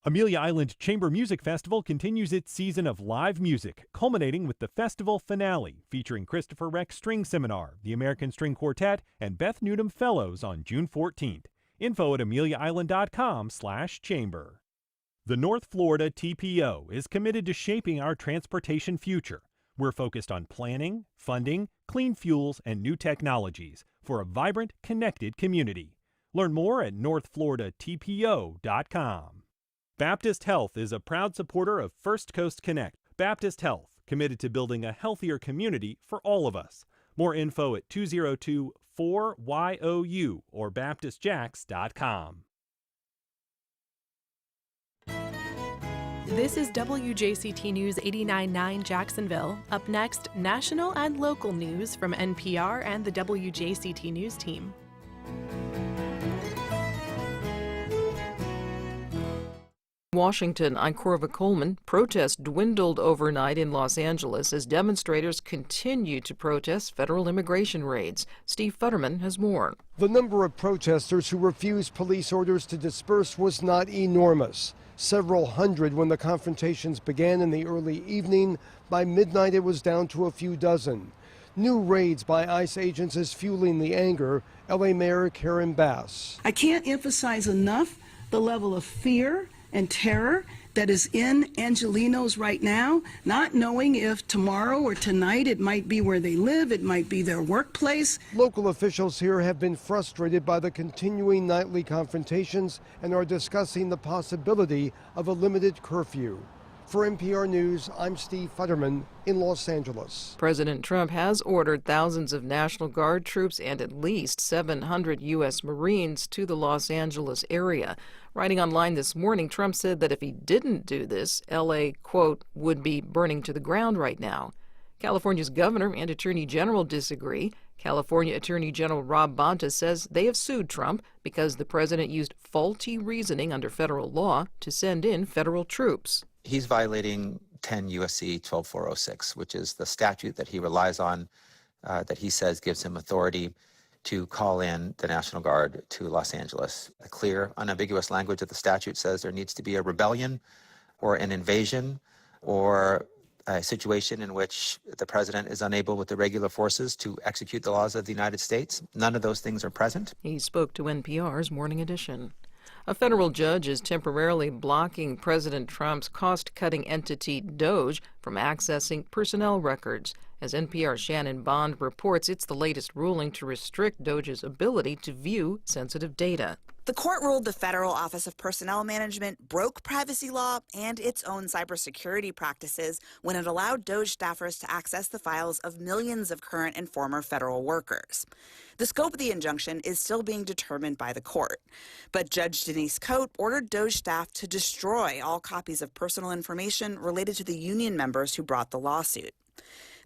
Amelia Island Chamber Music Festival continues its season of live music, culminating with the festival finale featuring Christopher Rex String Seminar, the American String Quartet, and Beth Needham Fellows on June 14th. Info at ameliaisland.com/chamber. The North Florida TPO is committed to shaping our transportation future. We're focused on planning, funding, clean fuels, and new technologies for a vibrant, connected community. Learn more at northfloridatpo.com. Baptist Health is a proud supporter of First Coast Connect. Baptist Health, committed to building a healthier community for all of us. More info at 202-4YOU or baptistjacks.com. This is WJCT News 89.9 Jacksonville. Up next, national and local news from NPR and the WJCT News team. Washington, I'm Corva Coleman. Protests dwindled overnight in Los Angeles as demonstrators continue to protest federal immigration raids. Steve Futterman has more. The number of protesters who refused police orders to disperse was not enormous. Several hundred when the confrontations began in the early evening. By midnight, it was down to a few dozen. New raids by ICE agents is fueling the anger. LA Mayor Karen Bass. I can't emphasize enough the level of fear and terror that is in Angelenos right now, not knowing if tomorrow or tonight it might be where they live, it might be their workplace. Local officials here have been frustrated by the continuing nightly confrontations and are discussing the possibility of a limited curfew. For NPR News, I'm Steve Futterman in Los Angeles. President Trump has ordered thousands of National Guard troops and at least 700 U.S. Marines to the Los Angeles area. Writing online this morning, Trump said that if he didn't do this, L.A., quote, would be burning to the ground right now. California's governor and attorney general disagree. California Attorney General Rob Bonta says they have sued Trump because the president used faulty reasoning under federal law to send in federal troops. He's violating 10 U.S.C. 12406, which is the statute that he relies on, that he says gives him authority to call in the National Guard to Los Angeles. A clear, unambiguous language of the statute says there needs to be a rebellion or an invasion or a situation in which the president is unable with the regular forces to execute the laws of the United States. None of those things are present. He spoke to NPR's Morning Edition. A federal judge is temporarily blocking President Trump's cost-cutting entity DOJ from accessing personnel records. As NPR's Shannon Bond reports, it's the latest ruling to restrict DOJ's ability to view sensitive data. The court ruled the Federal Office of Personnel Management broke privacy law and its own cybersecurity practices when it allowed DOJ staffers to access the files of millions of current and former federal workers. The scope of the injunction is still being determined by the court, but Judge Denise Cote ordered DOJ staff to destroy all copies of personal information related to the union members who brought the lawsuit.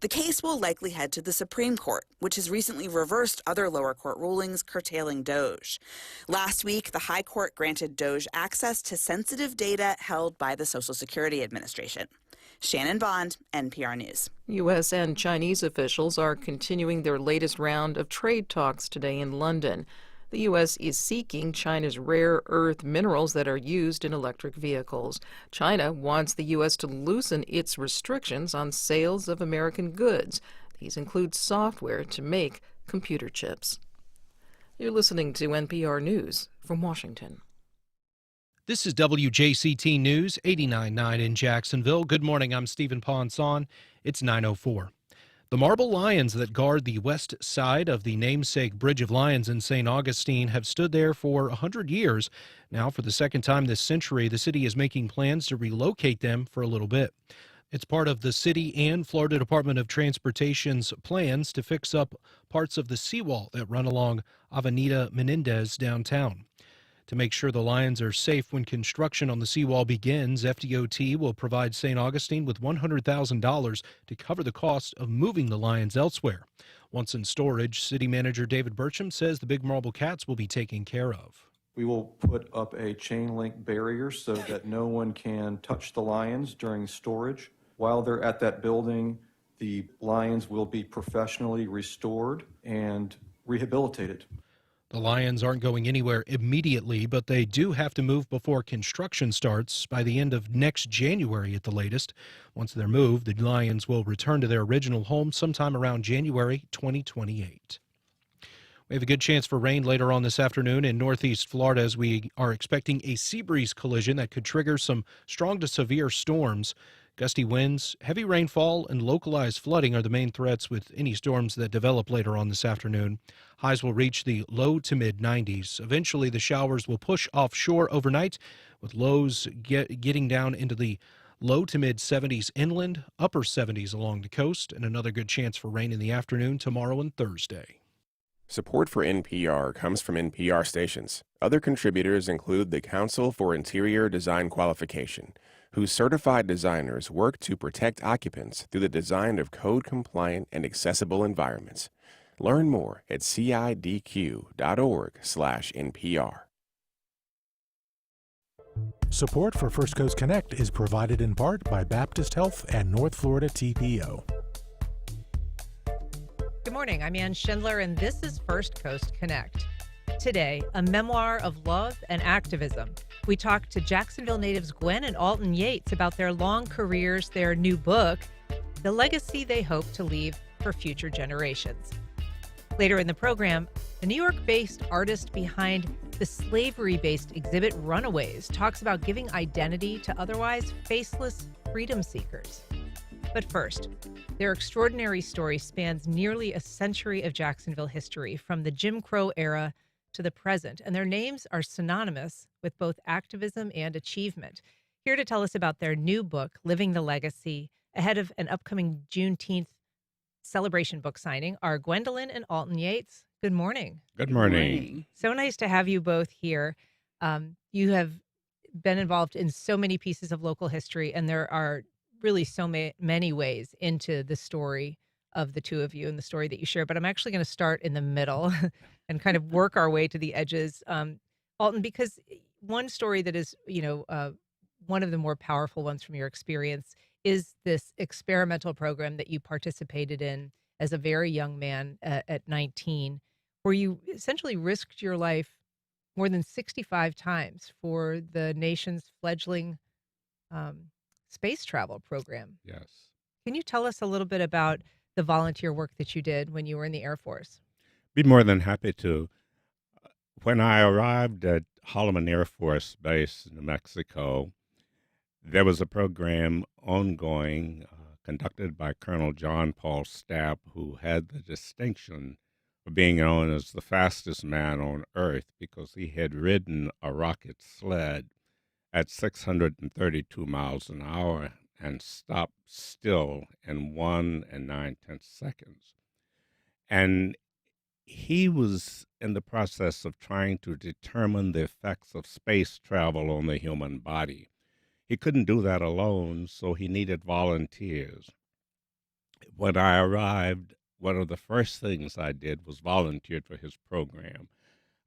The case will likely head to the Supreme Court, which has recently reversed other lower court rulings curtailing DOJ. Last week, the High Court granted DOJ access to sensitive data held by the Social Security Administration. Shannon Bond, NPR News. U.S. and Chinese officials are continuing their latest round of trade talks today in London. The U.S. is seeking China's rare earth minerals that are used in electric vehicles. China wants the U.S. to loosen its restrictions on sales of American goods. These include software to make computer chips. You're listening to NPR News from Washington. This is WJCT News 89.9 in Jacksonville. Good morning, I'm Stephen Ponson. It's 9:04. The marble lions that guard the west side of the namesake Bridge of Lions in St. Augustine have stood there for 100 years. Now, for the second time this century, the city is making plans to relocate them for a little bit. It's part of the city and Florida Department of Transportation's plans to fix up parts of the seawall that run along Avenida Menendez downtown. To make sure the lions are safe when construction on the seawall begins, FDOT will provide St. Augustine with $100,000 to cover the cost of moving the lions elsewhere. Once in storage, City Manager David Burcham says the big marble cats will be taken care of. We will put up a chain link barrier so that no one can touch the lions during storage. While they're at that building, the lions will be professionally restored and rehabilitated. The Lions aren't going anywhere immediately, but they do have to move before construction starts by the end of next January at the latest. Once they're moved, the Lions will return to their original home sometime around January 2028. We have a good chance for rain later on this afternoon in northeast Florida as we are expecting a sea breeze collision that could trigger some strong to severe storms. Gusty winds, heavy rainfall, and localized flooding are the main threats with any storms that develop later on this afternoon. Highs will reach the low to mid-90s. Eventually, the showers will push offshore overnight, with lows getting down into the low to mid-70s inland, upper 70s along the coast, and another good chance for rain in the afternoon tomorrow and Thursday. Support for NPR comes from NPR stations. Other contributors include the Council for Interior Design Qualification, whose certified designers work to protect occupants through the design of code-compliant and accessible environments. Learn more at cidq.org/NPR. Support for First Coast Connect is provided in part by Baptist Health and North Florida TPO. Good morning, I'm Ann Schindler, and this is First Coast Connect. Today, a memoir of love and activism. We talked to Jacksonville natives Gwen and Alton Yates about their long careers, their new book, the legacy they hope to leave for future generations. Later in the program, the New York-based artist behind the slavery-based exhibit Runaways talks about giving identity to otherwise faceless freedom seekers. But first, their extraordinary story spans nearly a century of Jacksonville history, from the Jim Crow era to the present, and their names are synonymous with both activism and achievement. Here to tell us about their new book, Living the Legacy, ahead of an upcoming Juneteenth celebration book signing, are Gwendolyn and Alton Yates. Good morning. Good morning. So nice to have you both here. You have been involved in so many pieces of local history, and there are really so many ways into the story of the two of you and the story that you share. But I'm actually going to start in the middle and kind of work our way to the edges. Alton, because one story that is, one of the more powerful ones from your experience is this experimental program that you participated in as a very young man at 19, where you essentially risked your life more than 65 times for the nation's fledgling space travel program. Yes. Can you tell us a little bit about the volunteer work that you did when you were in the Air Force? Be more than happy to. When I arrived at Holloman Air Force Base in New Mexico, there was a program ongoing conducted by Colonel John Paul Stapp, who had the distinction of being known as the fastest man on Earth because he had ridden a rocket sled at 632 miles an hour and stopped still in 1 9/10 seconds. And he was in the process of trying to determine the effects of space travel on the human body. He couldn't do that alone, so he needed volunteers. When I arrived, one of the first things I did was volunteer for his program.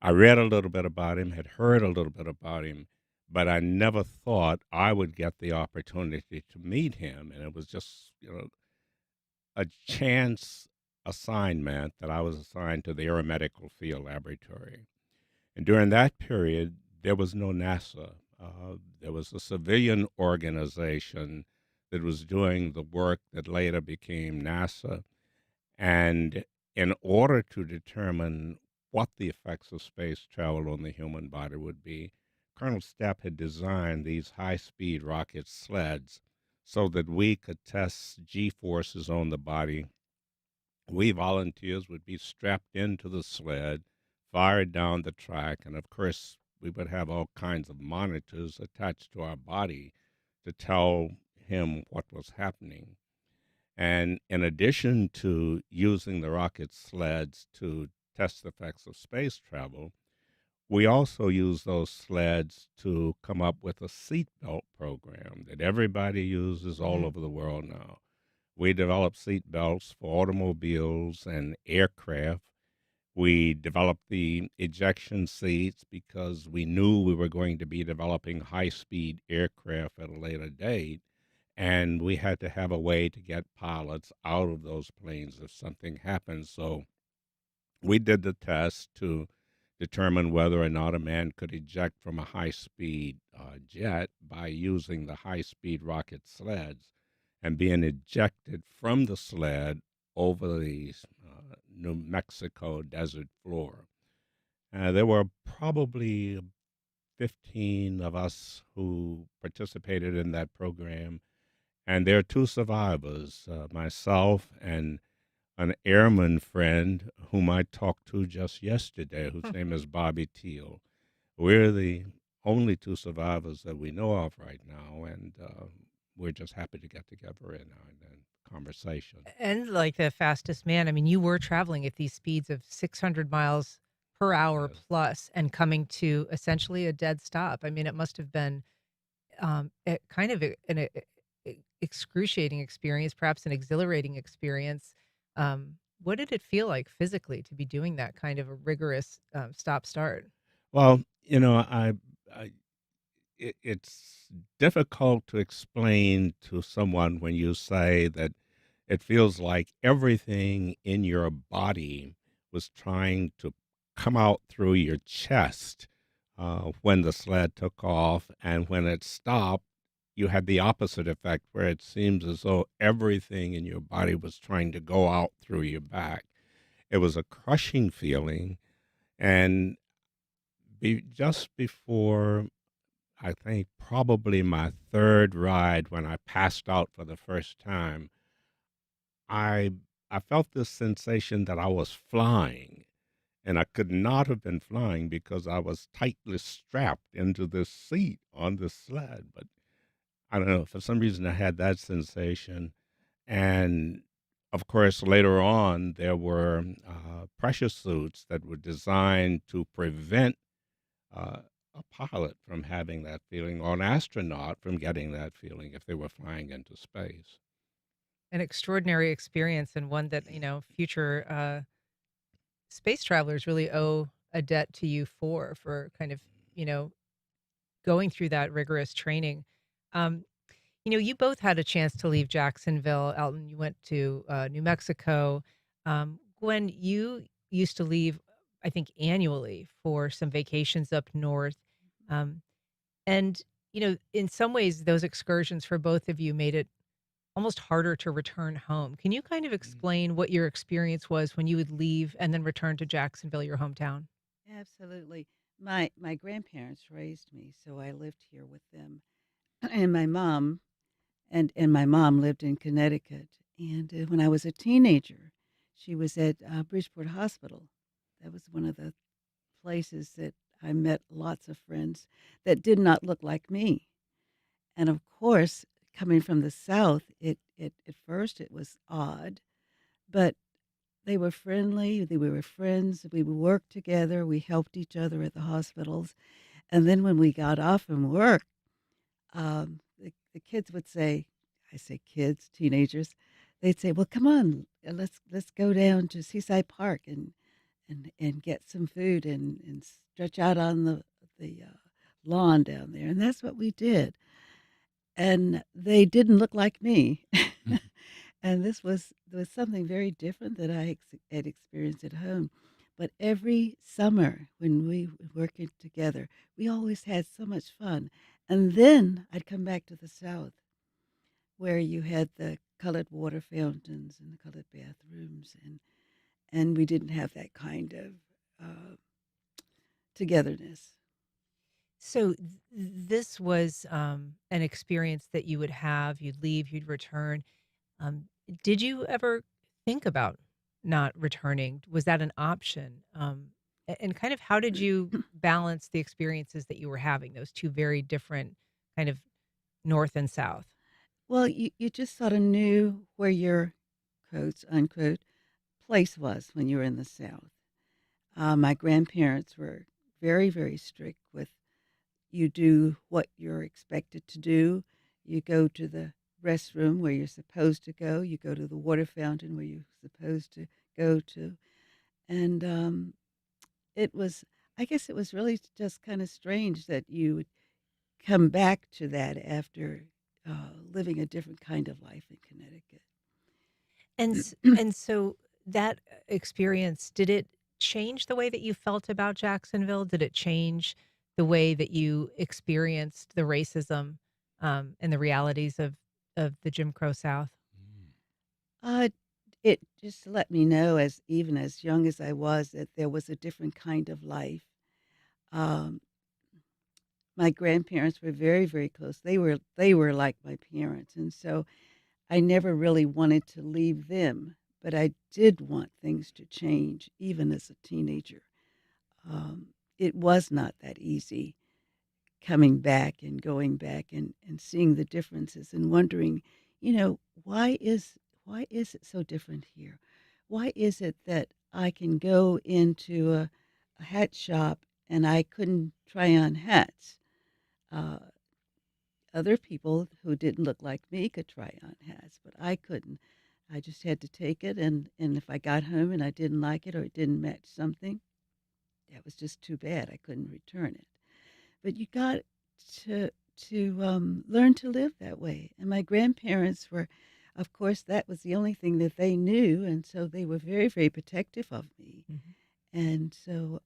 I read a little bit about him, had heard a little bit about him, but I never thought I would get the opportunity to meet him. And it was just, a chance assignment that I was assigned to the Aeromedical Field Laboratory. And during that period, there was no NASA. There was a civilian organization that was doing the work that later became NASA. And in order to determine what the effects of space travel on the human body would be, Colonel Stapp had designed these high-speed rocket sleds so that we could test G-forces on the body. We volunteers would be strapped into the sled, fired down the track, and of course, we would have all kinds of monitors attached to our body to tell him what was happening. And in addition to using the rocket sleds to test the effects of space travel, we also use those sleds to come up with a seatbelt program that everybody uses all over the world now. We developed seatbelts for automobiles and aircraft. We developed the ejection seats because we knew we were going to be developing high-speed aircraft at a later date, and we had to have a way to get pilots out of those planes if something happened. So we did the test to determine whether or not a man could eject from a high-speed jet by using the high-speed rocket sleds and being ejected from the sled over the New Mexico desert floor. There were probably 15 of us who participated in that program, and there are two survivors, myself and an airman friend whom I talked to just yesterday, whose name is Bobby Teal. We're the only two survivors that we know of right now, and we're just happy to get together in conversation. And like the fastest man, I mean, you were traveling at these speeds of 600 miles per hour Yes. plus and coming to essentially a dead stop. I mean, it must have been kind of an excruciating experience, perhaps an exhilarating experience. What did it feel like physically to be doing that kind of a rigorous stop-start? Well, I it's difficult to explain to someone when you say that it feels like everything in your body was trying to come out through your chest when the sled took off, and when it stopped, you had the opposite effect where it seems as though everything in your body was trying to go out through your back. It was a crushing feeling, and just before I think probably my third ride when I passed out for the first time, I I felt this sensation that I was flying, and I could not have been flying because I was tightly strapped into this seat on this sled. But I don't know, for some reason I had that sensation. And of course, later on, there were pressure suits that were designed to prevent uh, a pilot from having that feeling or an astronaut from getting that feeling if they were flying into space. An extraordinary experience and one that, future space travelers really owe a debt to you for kind of, you know, going through that rigorous training. Um, you both had a chance to leave Jacksonville. Alton, you went to New Mexico. Gwen, you used to leave, I think, annually for some vacations up north. Um, and, in some ways, those excursions for both of you made it almost harder to return home. Can you kind of explain what your experience was when you would leave and then return to Jacksonville, your hometown? Absolutely. My grandparents raised me, so I lived here with them. And my mom and my mom lived in Connecticut. And when I was a teenager, she was at Bridgeport Hospital. That was one of the places that I met lots of friends that did not look like me. And of course, coming from the South, it at first it was odd, but they were friendly. We were friends. We would work together. We helped each other at the hospitals. And then when we got off from work, the kids would say, I say kids, teenagers, they'd say, "Well, come on, let's go down to Seaside Park and get some food and stretch out on the lawn down there." And that's what we did. And they didn't look like me. And this was something very different that had experienced at home. But every summer when we were working together, we always had so much fun. And then I'd come back to the South where you had the colored water fountains and the colored bathrooms, and we didn't have that kind of togetherness. So this was an experience that you would have. You'd leave, you'd return. Did you ever think about not returning? Was that an option? And kind of how did you balance the experiences that you were having, those two very different kind of north and south? Well, you just sort of knew where your quotes unquote place was when you were in the South. My grandparents were very, very strict with you do what you're expected to do. You go to the restroom where you're supposed to go. You go to the water fountain where you're supposed to go to. And it was, I guess it was really just kind of strange that you would come back to that after living a different kind of life in Connecticut. And so that experience, did it change the way that you felt about Jacksonville? Did it change the way that you experienced the racism and the realities of the Jim Crow South? Uh, it just let me know, as even as young as I was, that there was a different kind of life. Um, my grandparents were very, very close. They were like my parents, and so I never really wanted to leave them, but I did want things to change, even as a teenager. It was not that easy coming back and going back and seeing the differences and wondering, why is it so different here? Why is it that I can go into a hat shop and I couldn't try on hats? Uh, Other people who didn't look like me could try on hats, but I couldn't. I just had to take it, and if I got home and I didn't like it or it didn't match something, that was just too bad. I couldn't return it. But you got to learn to live that way. And my grandparents were, of course, that was the only thing that they knew, and so they were very, very protective of me. And so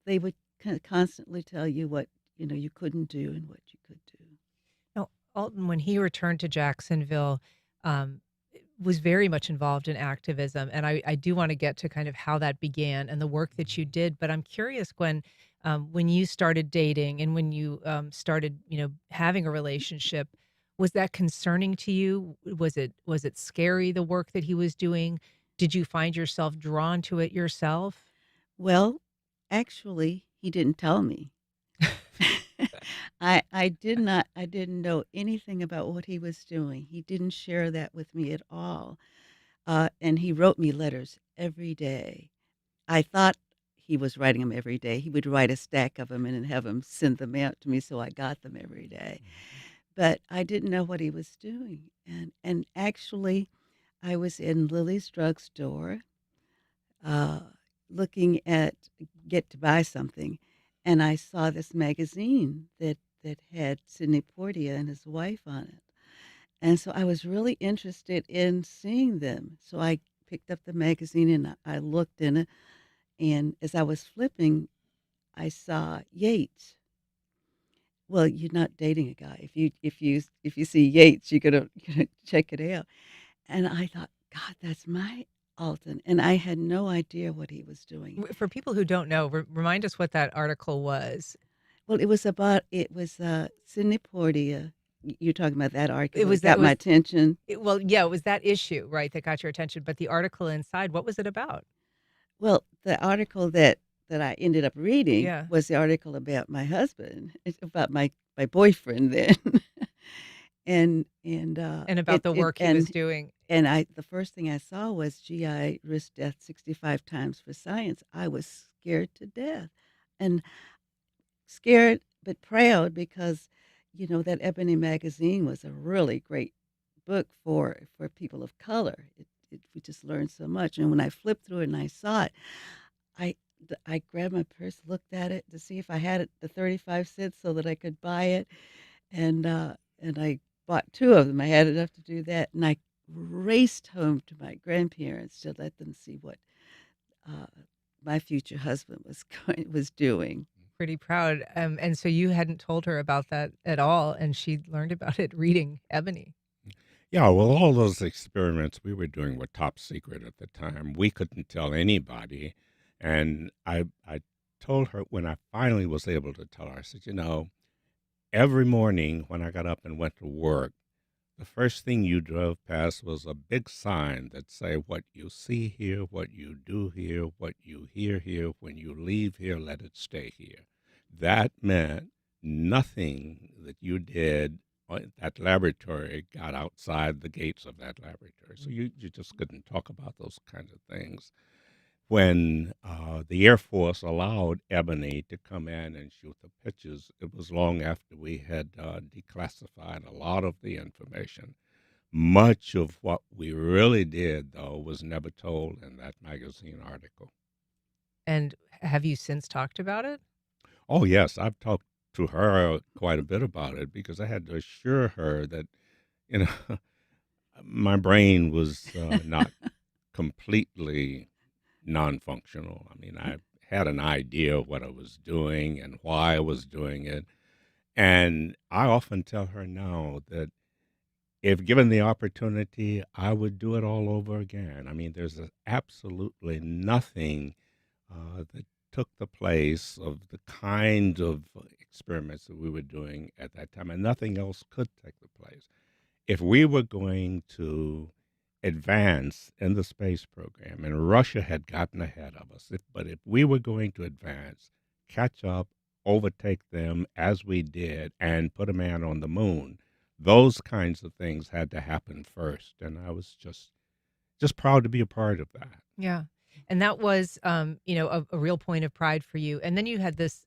they would constantly tell you what you couldn't do and what you could do. Now, Alton, when he returned to Jacksonville, was very much involved in activism. And I do want to get to kind of how that began and the work that you did. But I'm curious, Gwen, when you started dating and when you started, having a relationship, was that concerning to you? Was it scary, the work that he was doing? Did you find yourself drawn to it yourself? Well, actually, he didn't tell me. I didn't know anything about what he was doing. He didn't share that with me at all. And he wrote me letters every day. I thought he was writing them every day. He would write a stack of them and then have them send them out to me, so I got them every day. But I didn't know what he was doing. And actually, I was in Lily's drugstore uh, looking at get to buy something, and I saw this magazine that had Sidney Poitier and his wife on it. And so I was really interested in seeing them. So I picked up the magazine and I looked in it, and as I was flipping, I saw Yates. Well, you're not dating a guy. If you see Yates, you're gonna check it out. And I thought, God, that's my Alton. And I had no idea what he was doing. For people who don't know, remind us what that article was. Well, it was Sidney Poitier. You're talking about that article. It was got my attention. It was that issue, right, that got your attention. But the article inside, what was it about? Well, the article that I ended up reading Yeah. was the article about my husband. It's about my boyfriend then. and about the work he was doing. And the first thing I saw was GI risked death 65 times for science. I was scared to death. And scared but proud because, that Ebony magazine was a really great book for people of color. We just learned so much. And when I flipped through it and I saw it, I grabbed my purse, looked at it to see if I had it, the 35 cents, so that I could buy it. And I bought two of them. I had enough to do that. And I raced home to my grandparents to let them see what my future husband was doing. Pretty proud. And so you hadn't told her about that at all, and she learned about it reading Ebony. Yeah, well, all those experiments we were doing were top secret at the time. We couldn't tell anybody. And I told her when I finally was able to tell her, I said, every morning when I got up and went to work, the first thing you drove past was a big sign that say, what you see here, what you do here, what you hear here, when you leave here, let it stay here. That meant nothing that you did at that laboratory got outside the gates of that laboratory. So you just couldn't talk about those kinds of things. When the Air Force allowed Ebony to come in and shoot the pictures, it was long after we had declassified a lot of the information. Much of what we really did, though, was never told in that magazine article. And have you since talked about it? Oh, yes. I've talked to her quite a bit about it because I had to assure her that, my brain was not completely non-functional. I mean, I had an idea of what I was doing and why I was doing it. And I often tell her now that if given the opportunity, I would do it all over again. I mean, there's absolutely nothing that took the place of the kind of experiments that we were doing at that time, and nothing else could take the place. If we were going to advance in the space program, and Russia had gotten ahead of us, but if we were going to advance, catch up, overtake them as we did, and put a man on the moon, those kinds of things had to happen first. And I was just proud to be a part of that. Yeah. And that was, a real point of pride for you. And then you had this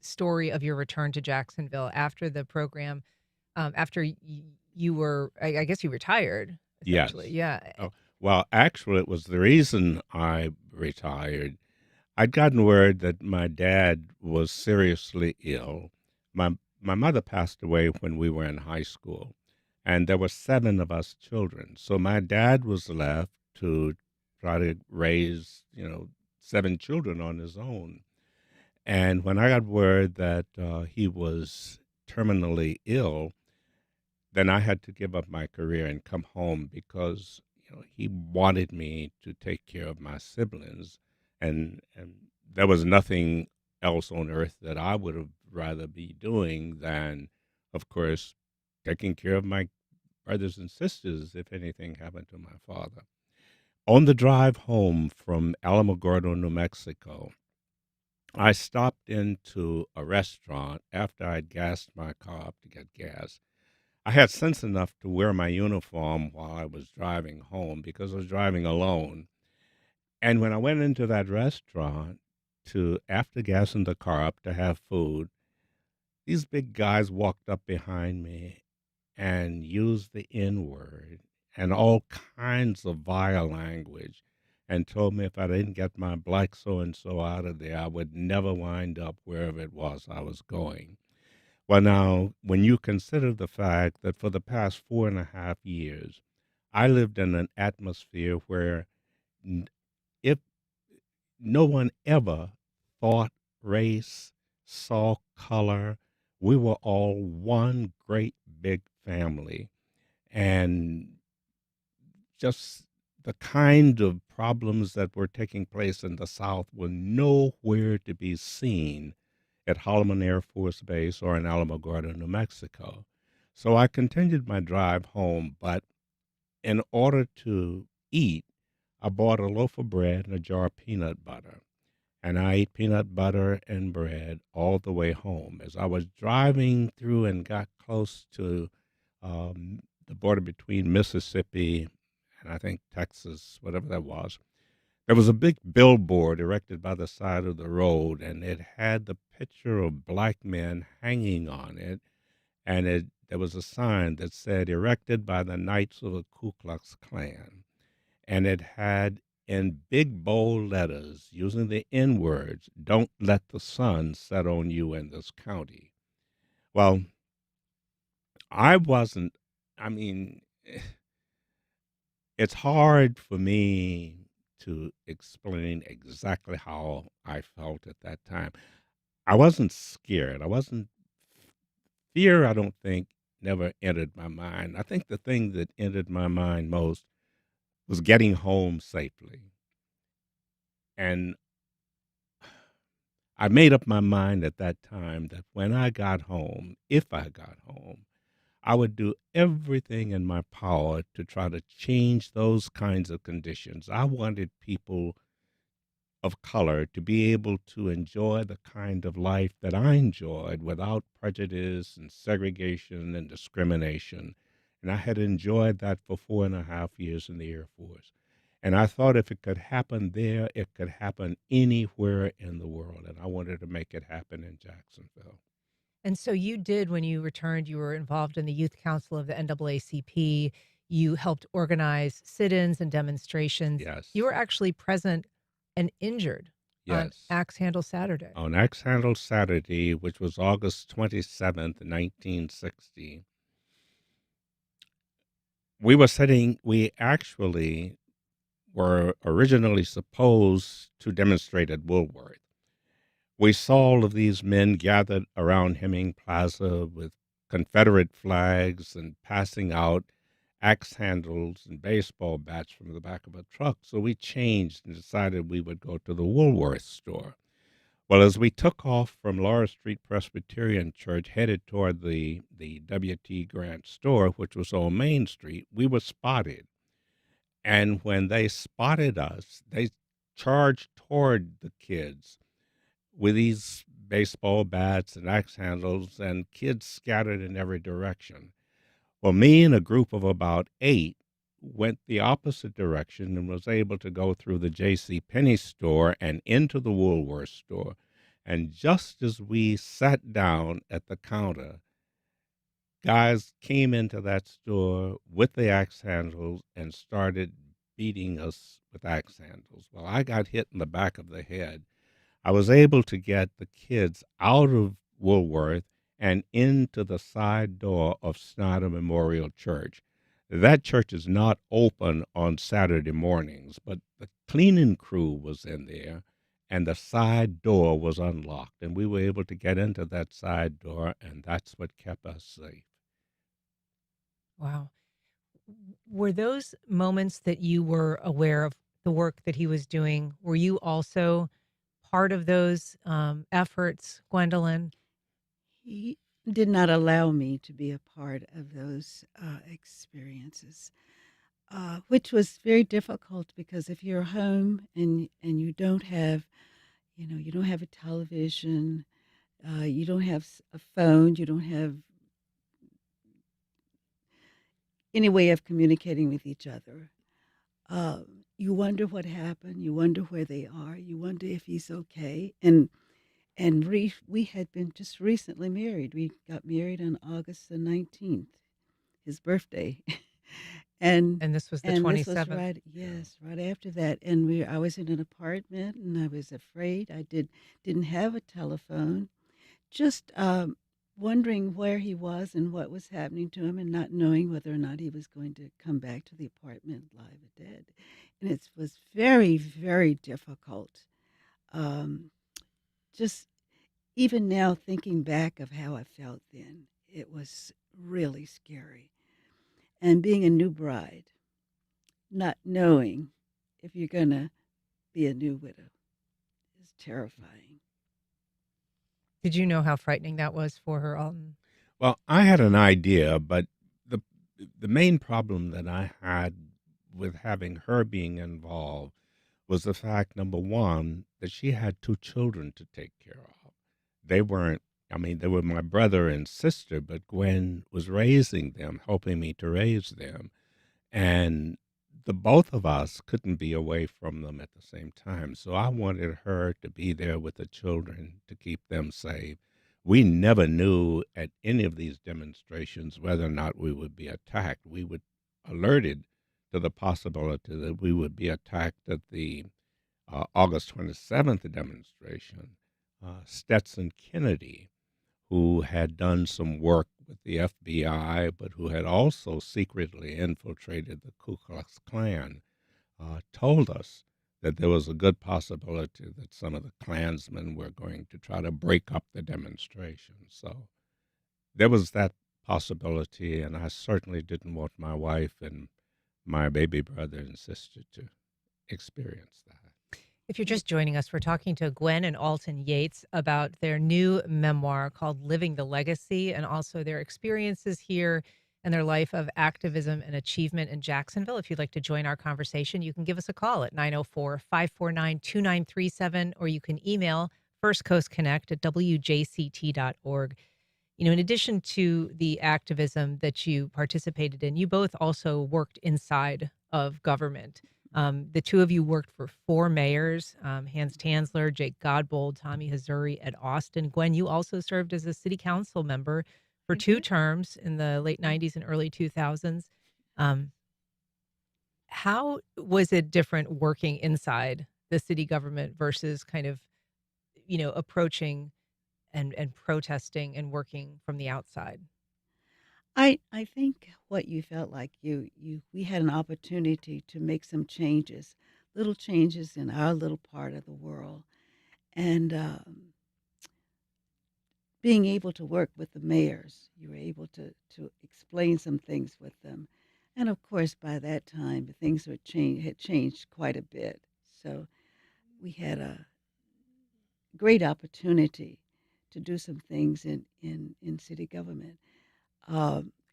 story of your return to Jacksonville after the program, after you were, I guess you retired, Yes. essentially. Yeah. Oh, well, actually, it was the reason I retired. I'd gotten word that my dad was seriously ill. My mother passed away when we were in high school, and there were 7 of us children. So my dad was left to try to raise, 7 children on his own. And when I got word that he was terminally ill, then I had to give up my career and come home because he wanted me to take care of my siblings, and there was nothing else on earth that I would have rather be doing than, of course, taking care of my brothers and sisters if anything happened to my father. On the drive home from Alamogordo, New Mexico, I stopped into a restaurant after I'd gassed my car up to get gas. I had sense enough to wear my uniform while I was driving home because I was driving alone. And when I went into that restaurant after gassing the car up to have food, these big guys walked up behind me and used the N-word and all kinds of vile language and told me if I didn't get my black so-and-so out of there, I would never wind up wherever it was I was going. Well, now, when you consider the fact that for the past 4.5 years, I lived in an atmosphere where if no one ever thought race, saw color, we were all one great big family. And just the kind of problems that were taking place in the South were nowhere to be seen at Holloman Air Force Base or in Alamogordo, New Mexico. So I continued my drive home, but in order to eat, I bought a loaf of bread and a jar of peanut butter. And I ate peanut butter and bread all the way home. As I was driving through and got close to the border between Mississippi and I think Texas, whatever that was, there was a big billboard erected by the side of the road, and it had the picture of black men hanging on it, and there was a sign that said, erected by the Knights of the Ku Klux Klan, and it had in big bold letters, using the N-words, "Don't let the sun set on you in this county." Well, I mean, it's hard for me to explain exactly how I felt at that time. I wasn't scared. Fear, I don't think, never entered my mind. I think the thing that entered my mind most was getting home safely. And I made up my mind at that time that when I got home, if I got home, I would do everything in my power to try to change those kinds of conditions. I wanted people of color to be able to enjoy the kind of life that I enjoyed without prejudice and segregation and discrimination. And I had enjoyed that for 4.5 years in the Air Force. And I thought if it could happen there, it could happen anywhere in the world. And I wanted to make it happen in Jacksonville. And so you did, when you returned, you were involved in the Youth Council of the NAACP. You helped organize sit-ins and demonstrations. Yes. You were actually present and injured on Yes. Axe Handle Saturday. On Axe Handle Saturday, which was August 27th, 1960, we actually were originally supposed to demonstrate at Woolworth. We saw all of these men gathered around Hemming Plaza with Confederate flags and passing out axe handles and baseball bats from the back of a truck. So we changed and decided we would go to the Woolworth store. Well, as we took off from Laura Street Presbyterian Church, headed toward the W.T. Grant store, which was on Main Street, we were spotted. And when they spotted us, they charged toward the kids with these baseball bats and axe handles, and kids scattered in every direction. Well, me and a group of about 8 went the opposite direction and was able to go through the J.C. Penney store and into the Woolworth store. And just as we sat down at the counter, guys came into that store with the axe handles and started beating us with axe handles. Well, I got hit in the back of the head. I was able to get the kids out of Woolworth and into the side door of Snyder Memorial Church. That church is not open on Saturday mornings, but the cleaning crew was in there, and the side door was unlocked, and we were able to get into that side door, and that's what kept us safe. Wow. Were those moments that you were aware of the work that he was doing, were you also part of those efforts, Gwendolyn? He did not allow me to be a part of those experiences, which was very difficult because if you're home and you don't have, you don't have a television, you don't have a phone, you don't have any way of communicating with each other. You wonder what happened. You wonder where they are. You wonder if he's okay. And we had been just recently married. We got married on August the 19th, his birthday. And this was the This 27th. was right after that. And I was in an apartment and I was afraid. I didn't have a telephone. Just wondering where he was and what was happening to him and not knowing whether or not he was going to come back to the apartment live or dead. And it was very, very difficult. Just even now thinking back of how I felt then, it was really scary. And being a new bride, not knowing if you're going to be a new widow is terrifying. Did you know how frightening that was for her, Alton? Well, I had an idea, but the main problem that I had with having her being involved was the fact, number one, that she had 2 children to take care of. They weren't, they were my brother and sister, but Gwen was raising them, helping me to raise them. And the both of us couldn't be away from them at the same time. So I wanted her to be there with the children to keep them safe. We never knew at any of these demonstrations whether or not we would be attacked. We were alerted to the possibility that we would be attacked at the August 27th demonstration. Stetson Kennedy, who had done some work with the FBI, but who had also secretly infiltrated the Ku Klux Klan, told us that there was a good possibility that some of the Klansmen were going to try to break up the demonstration. So there was that possibility, and I certainly didn't want my wife and my baby brother and sister to experience that. If you're just joining us, we're talking to Gwen and Alton Yates about their new memoir called Living the Legacy, and also their experiences here and their life of activism and achievement in Jacksonville. If you'd like to join our conversation, you can give us a call at 904-549-2937, or you can email firstcoastconnect@wjct.org. In addition to the activism that you participated in, you both also worked inside of government. The two of you worked for 4 mayors, Hans Tansler, Jake Godbold, Tommy Hazzuri, Ed Austin. Gwen, you also served as a city council member for 2 terms in the late 90s and early 2000s. How was it different working inside the city government versus kind of, approaching and protesting and working from the outside? I think what you felt like we had an opportunity to make some changes, little changes in our little part of the world, and being able to work with the mayors, you were able to explain some things with them, and of course by that time things had changed quite a bit. So we had a great opportunity to do some things in city government.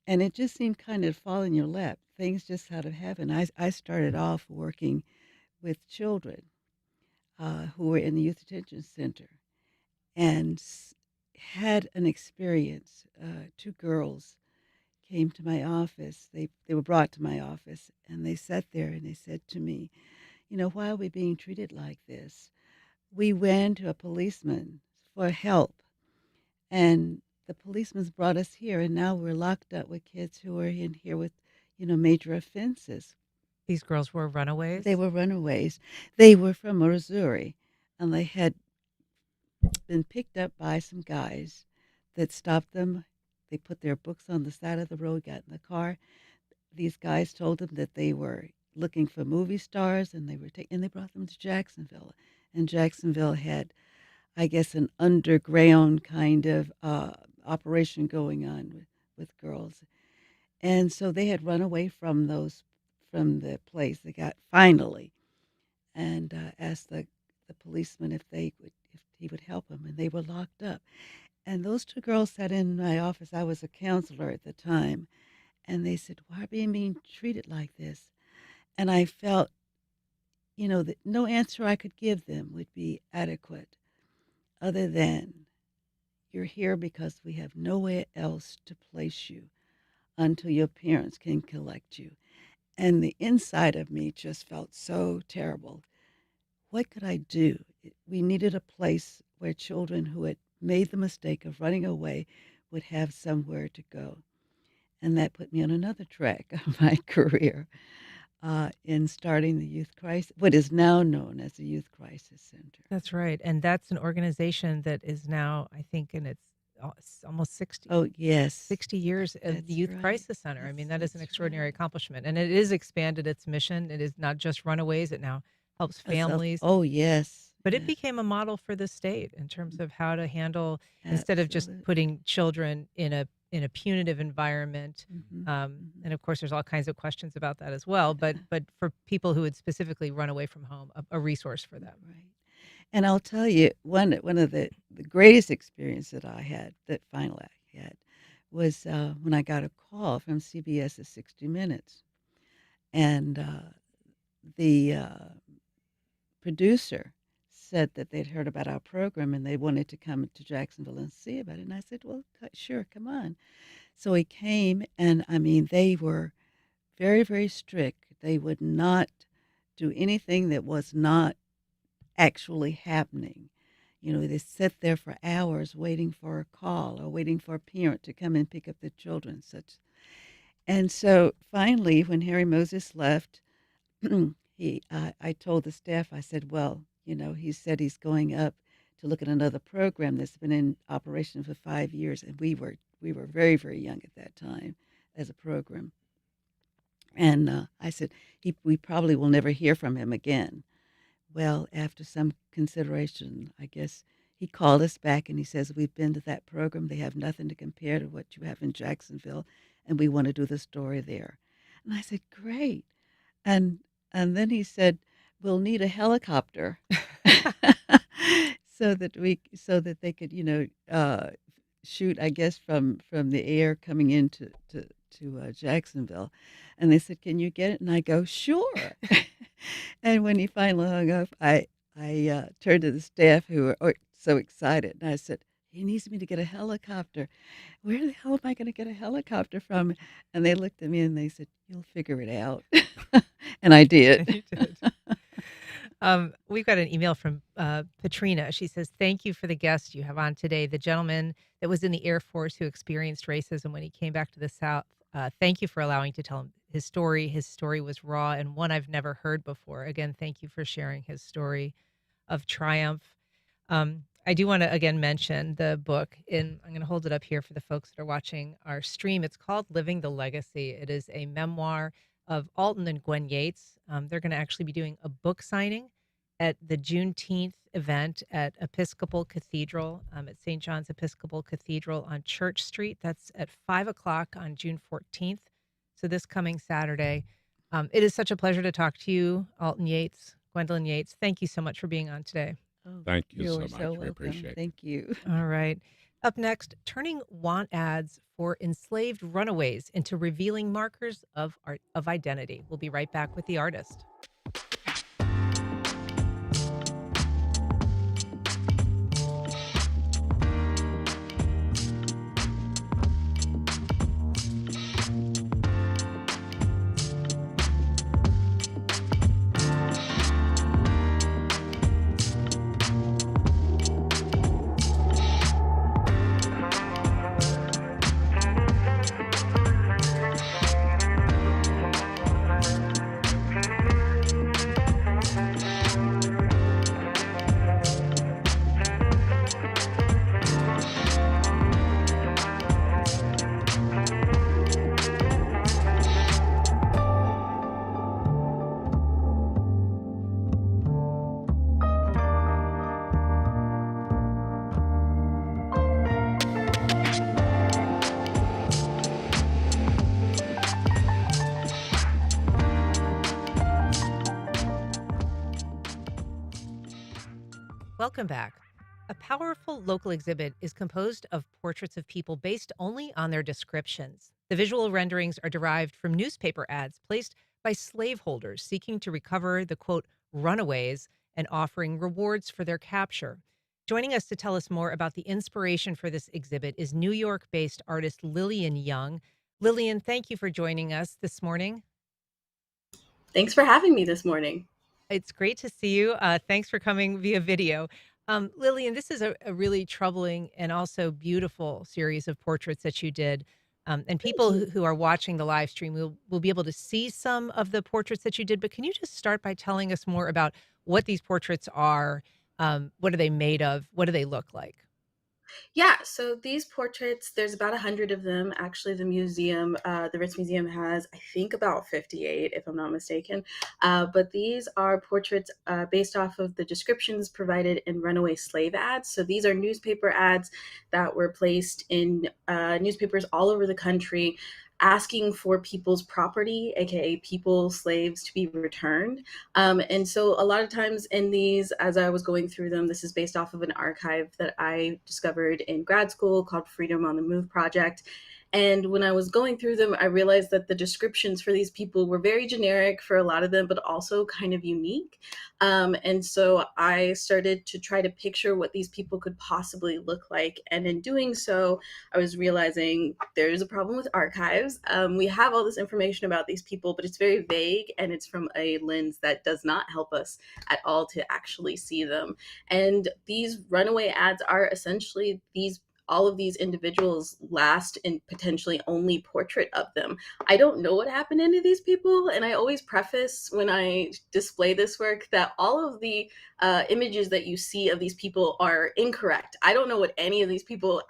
And it just seemed kind of fall in your lap. Things just sort of happened. I started off working with children who were in the Youth Detention Center and had an experience. Two girls came to my office. They were brought to my office, and they sat there and they said to me, why are we being treated like this? We went to a policeman for help, and the policeman's brought us here, and now we're locked up with kids who are in here with, major offenses. These girls were runaways? They were runaways. They were from Missouri, and they had been picked up by some guys that stopped them. They put their books on the side of the road, got in the car. These guys told them that they were looking for movie stars, and they brought them to Jacksonville. And Jacksonville had, I guess, an underground kind of operation going on with girls. And so they had run away from the place. They got finally and asked the policeman if he would help them, and they were locked up. And those two girls sat in my office. I was a counselor at the time, and they said, "Why are we being treated like this?" And I felt, that no answer I could give them would be adequate, other than you're here because we have nowhere else to place you until your parents can collect you. And the inside of me just felt so terrible. What could I do? We needed a place where children who had made the mistake of running away would have somewhere to go. And that put me on another track of my career in starting the Youth Crisis, what is now known as the Youth Crisis Center. That's right. And that's an organization that is now, I think, in its almost 60. Oh, yes. 60 years of That's the Youth right. Crisis Center. I mean, that is an extraordinary accomplishment. And it is expanded its mission. It is not just runaways. It now helps families. Oh, yes. But it yes. became a model for the state in terms of how to handle, instead of just putting children in a punitive environment. And of course, there's all kinds of questions about that as well. But for people who would specifically run away from home, a resource for them. Right. And I'll tell you, one of the greatest experiences that I had, was when I got a call from CBS's 60 Minutes. And the producer said that they'd heard about our program and they wanted to come to Jacksonville and see about it. And I said, well, sure, come on. So he came, and I mean, they were very, very strict. They would not do anything that was not actually happening. They sit there for hours waiting for a call or waiting for a parent to come and pick up the children. And so finally, when Harry Moses left, I told the staff, I said, well, he said he's going up to look at another program that's been in operation for 5 years, and we were very, very young at that time as a program. And I said, we probably will never hear from him again. Well, after some consideration, I guess he called us back and he says, we've been to that program. They have nothing to compare to what you have in Jacksonville, and we want to do the story there. And I said, great. And then he said, we'll need a helicopter so that they could, shoot, I guess, from the air coming into to Jacksonville. And they said, can you get it? And I go, sure. And when he finally hung up, I turned to the staff who were so excited. And I said, he needs me to get a helicopter. Where the hell am I going to get a helicopter from? And they looked at me and they said, you'll figure it out. And I did. You did. We've got an email from Patrina. She says, thank you for the guest you have on today. The gentleman that was in the Air Force who experienced racism when he came back to the South. Thank you for allowing to tell him his story. His story was raw and one I've never heard before. Again, thank you for sharing his story of triumph. I do want to again mention the book. I'm going to hold it up here for the folks that are watching our stream. It's called Living the Legacy. It is a memoir of Alton and Gwen Yates. They're going to actually be doing a book signing at the Juneteenth event at Episcopal Cathedral, at St. John's Episcopal Cathedral on Church Street. That's at 5 o'clock on June 14th. So this coming Saturday. It is such a pleasure to talk to you, Alton Yates, Gwendolyn Yates. Thank you so much for being on today. Oh, Thank you so you're much. so We welcome. appreciate it. Thank you. All right. Up next, turning want ads for enslaved runaways into revealing markers of identity. We'll be right back with the artist. Welcome back. A powerful local exhibit is composed of portraits of people based only on their descriptions. The visual renderings are derived from newspaper ads placed by slaveholders seeking to recover the, quote, runaways and offering rewards for their capture. Joining us to tell us more about the inspiration for this exhibit is New York-based artist Lillian Young. Lillian, thank you for joining us this morning. Thanks for having me this morning. It's great to see you. Thanks for coming via video. Lillian, this is a really troubling and also beautiful series of portraits that you did. And people who are watching the live stream will be able to see some of the portraits that you did. But can you just start by telling us more about what these portraits are? What are they made of? What do they look like? Yeah, so these portraits, there's about 100 of them. Actually, the museum, the Ritz Museum has, I think, about 58, if I'm not mistaken. But these are portraits based off of the descriptions provided in runaway slave ads. So these are newspaper ads that were placed in newspapers all over the country, asking for people's property, aka people, slaves, to be returned. And so a lot of times in these, as I was going through them, this is based off of an archive that I discovered in grad school called Freedom on the Move Project. And when I was going through them, I realized that the descriptions for these people were very generic for a lot of them, but also kind of unique. And so I started to try to picture what these people could possibly look like. And in doing so, I was realizing there's a problem with archives. We have all this information about these people, but it's very vague and it's from a lens that does not help us at all to actually see them. And these runaway ads are essentially all of these individuals' last and potentially only portrait of them. I don't know what happened to any of these people, and I always preface when I display this work that all of the images that you see of these people are incorrect. I don't know what any of these people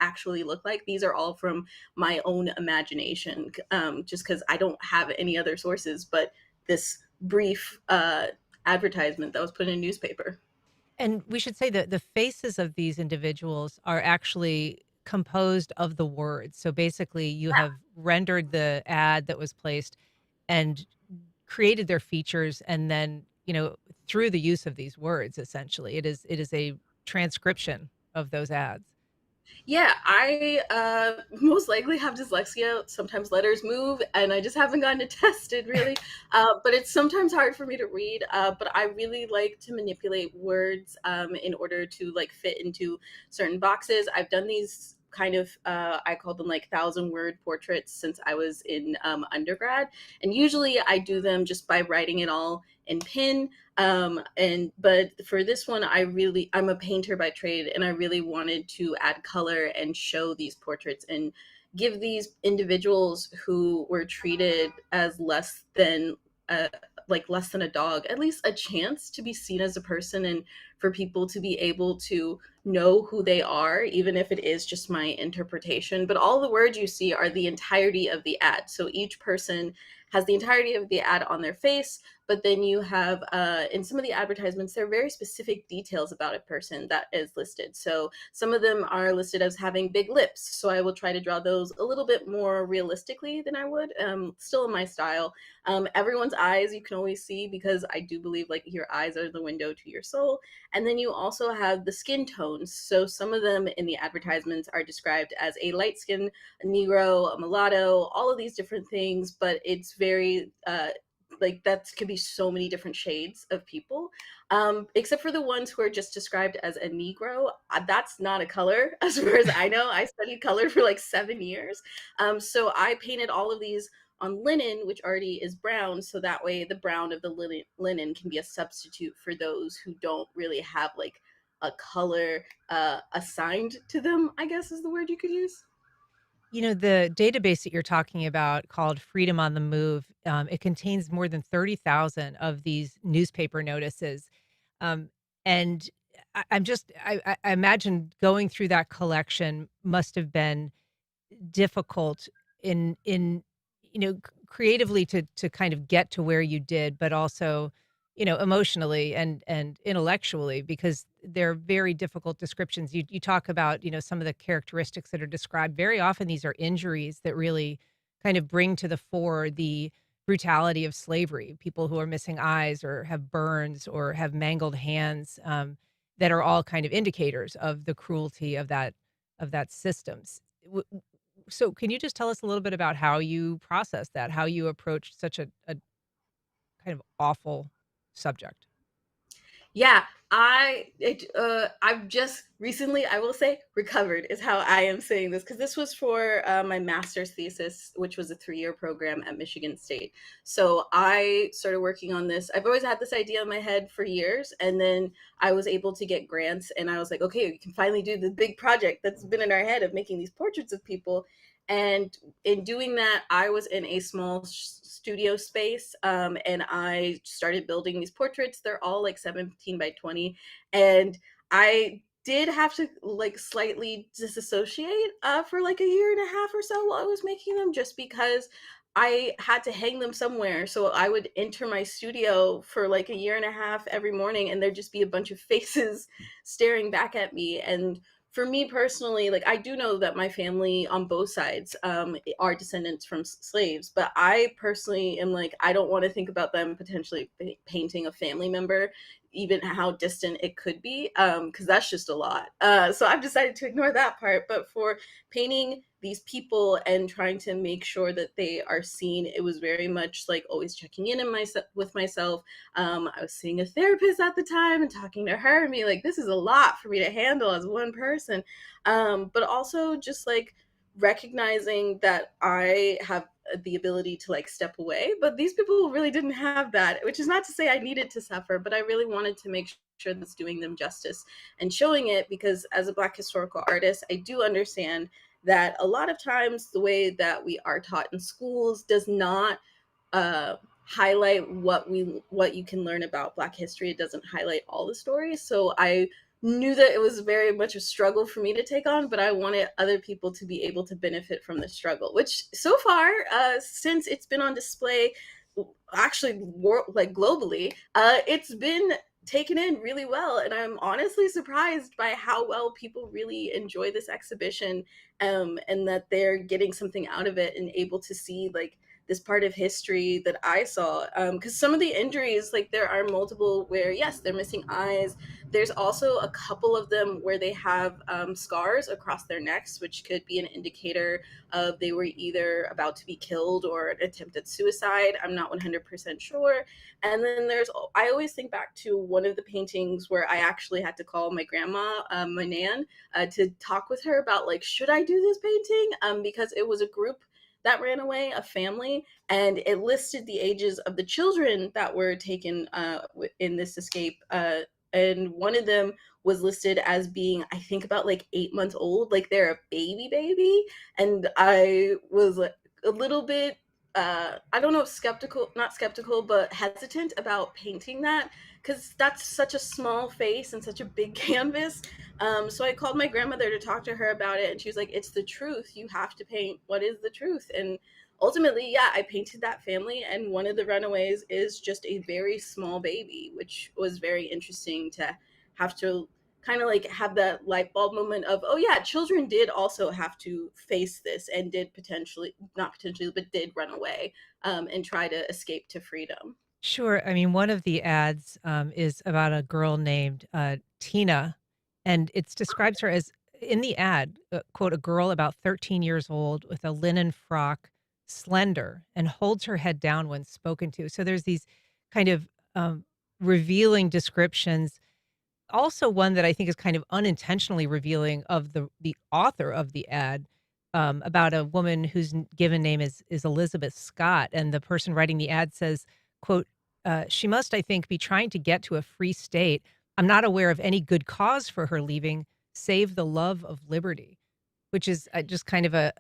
actually look like. These are all from my own imagination, just because I don't have any other sources but this brief advertisement that was put in a newspaper. And we should say that the faces of these individuals are actually composed of the words. So basically, you have rendered the ad that was placed and created their features, and then, through the use of these words, essentially, it is a transcription of those ads. Yeah, I most likely have dyslexia. Sometimes letters move, and I just haven't gotten it tested really. But it's sometimes hard for me to read. But I really like to manipulate words in order to fit into certain boxes. I've done these kind of, I call them 1,000-word portraits since I was in undergrad. And usually I do them just by writing it all in pen. But for this one, I'm a painter by trade, and I really wanted to add color and show these portraits and give these individuals who were treated as less than like less than a dog, at least a chance to be seen as a person and for people to be able to know who they are, even if it is just my interpretation. But all the words you see are the entirety of the ad. So each person has the entirety of the ad on their face, but then you have, in some of the advertisements, there are very specific details about a person that is listed. So some of them are listed as having big lips. So I will try to draw those a little bit more realistically than I would, still in my style. Everyone's eyes you can always see, because I do believe like your eyes are the window to your soul. And then you also have the skin tones. So some of them in the advertisements are described as a light skin, a Negro, a mulatto, all of these different things, but it's very, like that could be so many different shades of people, except for the ones who are just described as a Negro. That's not a color as far as I know. I studied color for like 7 years. So I painted all of these on linen, which already is brown. So that way the brown of the linen can be a substitute for those who don't really have like a color assigned to them, I guess is the word you could use. You know, the database that you're talking about called Freedom on the Move, it contains more than 30,000 of these newspaper notices. Um, and I imagine going through that collection must have been difficult in creatively to kind of get to where you did, but also emotionally and intellectually, because they're very difficult descriptions. You talk about some of the characteristics that are described. Very often these are injuries that really kind of bring to the fore the brutality of slavery. People who are missing eyes or have burns or have mangled hands, that are all kind of indicators of the cruelty of that systems. So can you just tell us a little bit about how you process that, how you approach such a kind of awful subject? Yeah, I've just recently, I will say, recovered is how I am saying this, because this was for my master's thesis, which was a 3-year program at Michigan State. So I started working on this. I've always had this idea in my head for years, and then I was able to get grants, and I was like, okay, we can finally do the big project that's been in our head of making these portraits of people. And in doing that, I was in a small studio space, and I started building these portraits. They're all like 17 by 20. And I did have to like slightly disassociate for like a year and a half or so while I was making them, just because I had to hang them somewhere. So I would enter my studio for like a year and a half every morning, and there'd just be a bunch of faces staring back at me. And for me personally, like I do know that my family on both sides are descendants from slaves, but I personally am like, I don't want to think about them potentially painting a family member, even how distant it could be, because that's just a lot. So I've decided to ignore that part. But for painting these people and trying to make sure that they are seen, it was very much like always checking in with myself. I was seeing a therapist at the time and talking to her and being like, this is a lot for me to handle as one person. But also just like recognizing that I have the ability to like step away, but these people really didn't have that, which is not to say I needed to suffer, but I really wanted to make sure that's doing them justice and showing it, because as a Black historical artist, I do understand that a lot of times the way that we are taught in schools does not highlight what you can learn about Black history. It doesn't highlight all the stories. So I knew that it was very much a struggle for me to take on, but I wanted other people to be able to benefit from the struggle, which so far, since it's been on display, actually like globally, it's been taken in really well. And I'm honestly surprised by how well people really enjoy this exhibition, and that they're getting something out of it and able to see like this part of history that I saw. Because some of the injuries, like there are multiple where, yes, they're missing eyes. There's also a couple of them where they have scars across their necks, which could be an indicator of they were either about to be killed or an attempt at suicide. I'm not 100% sure. And then I always think back to one of the paintings where I actually had to call my grandma, my Nan, to talk with her about like, should I do this painting? Because it was a group that ran away, a family, and it listed the ages of the children that were taken in this escape. And one of them was listed as being, I think, about like 8 months old, like they're a baby. And I was like a little bit I don't know if not skeptical, but hesitant about painting that, because that's such a small face and such a big canvas. So I called my grandmother to talk to her about it, and she was like, it's the truth. You have to paint what is the truth. And ultimately, yeah, I painted that family, and one of the runaways is just a very small baby, which was very interesting to have to kind of like have that light bulb moment of, oh yeah, children did also have to face this and did not potentially, but did run away and try to escape to freedom. Sure. I mean, one of the ads is about a girl named Tina, and it describes her as, in the ad, quote, a girl about 13 years old with a linen frock, slender, and holds her head down when spoken to. So there's these kind of revealing descriptions. Also, one that I think is kind of unintentionally revealing of the author of the ad, about a woman whose given name is Elizabeth Scott, and the person writing the ad says, quote, she must, I think, be trying to get to a free state. I'm not aware of any good cause for her leaving, save the love of liberty, which is just kind of a,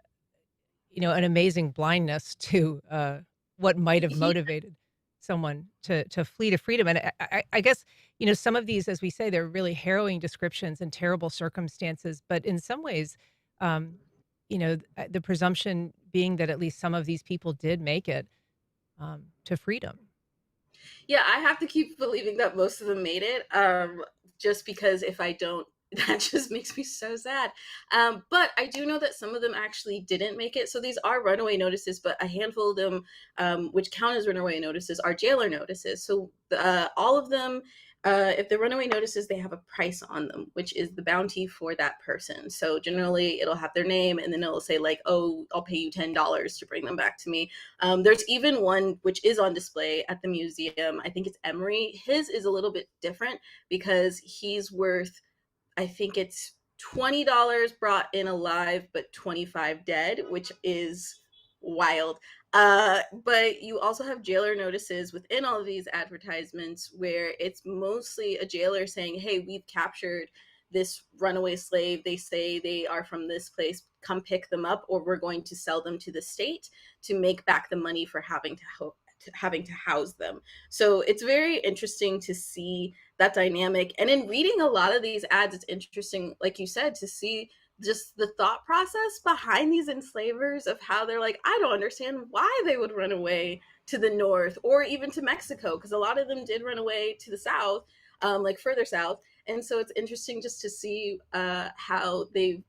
an amazing blindness to what might have motivated someone to flee to freedom. And I guess, some of these, as we say, they're really harrowing descriptions and terrible circumstances. But in some ways, the presumption being that at least some of these people did make it to freedom. Yeah, I have to keep believing that most of them made it, just because if I don't, that just makes me so sad. But I do know that some of them actually didn't make it. So these are runaway notices, but a handful of them, which count as runaway notices, are jailer notices. So all of them, if they're runaway notices, they have a price on them, which is the bounty for that person. So generally it'll have their name, and then it'll say like, oh, I'll pay you $10 to bring them back to me. There's even one which is on display at the museum. I think it's Emory. His is a little bit different because he's worth, I think it's $20 brought in alive, but $25 dead, which is wild. But you also have jailer notices within all of these advertisements where it's mostly a jailer saying, hey, we've captured this runaway slave. They say they are from this place. Come pick them up, or we're going to sell them to the state to make back the money for having to house them. So it's very interesting to see that dynamic. And in reading a lot of these ads, it's interesting, like you said, to see just the thought process behind these enslavers of how they're like, I don't understand why they would run away to the north or even to Mexico, because a lot of them did run away to the south, like further south. And so it's interesting just to see how they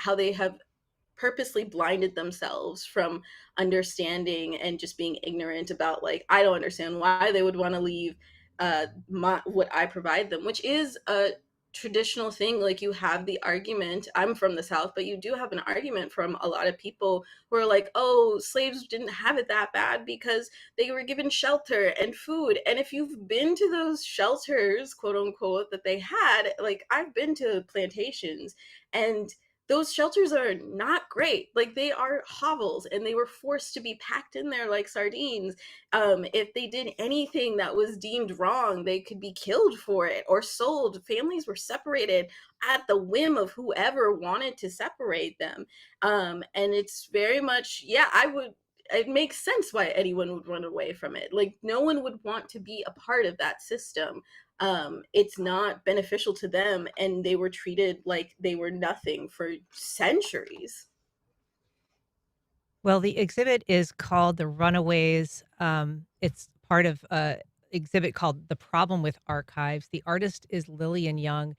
how they have purposely blinded themselves from understanding and just being ignorant about, like, I don't understand why they would want to leave what I provide them, which is a traditional thing. Like, you have the argument, I'm from the South, but you do have an argument from a lot of people who are like, oh, slaves didn't have it that bad because they were given shelter and food. And if you've been to those shelters, quote unquote, that they had, like, I've been to plantations, and those shelters are not great. Like, they are hovels, and they were forced to be packed in there like sardines. If they did anything that was deemed wrong, they could be killed for it or sold. Families were separated at the whim of whoever wanted to separate them. And it's very much, it makes sense why anyone would run away from it. Like, no one would want to be a part of that system. It's not beneficial to them, and they were treated like they were nothing for centuries. Well, the exhibit is called The Runaways. It's part of an exhibit called The Problem with Archives. The artist is Lillian Young.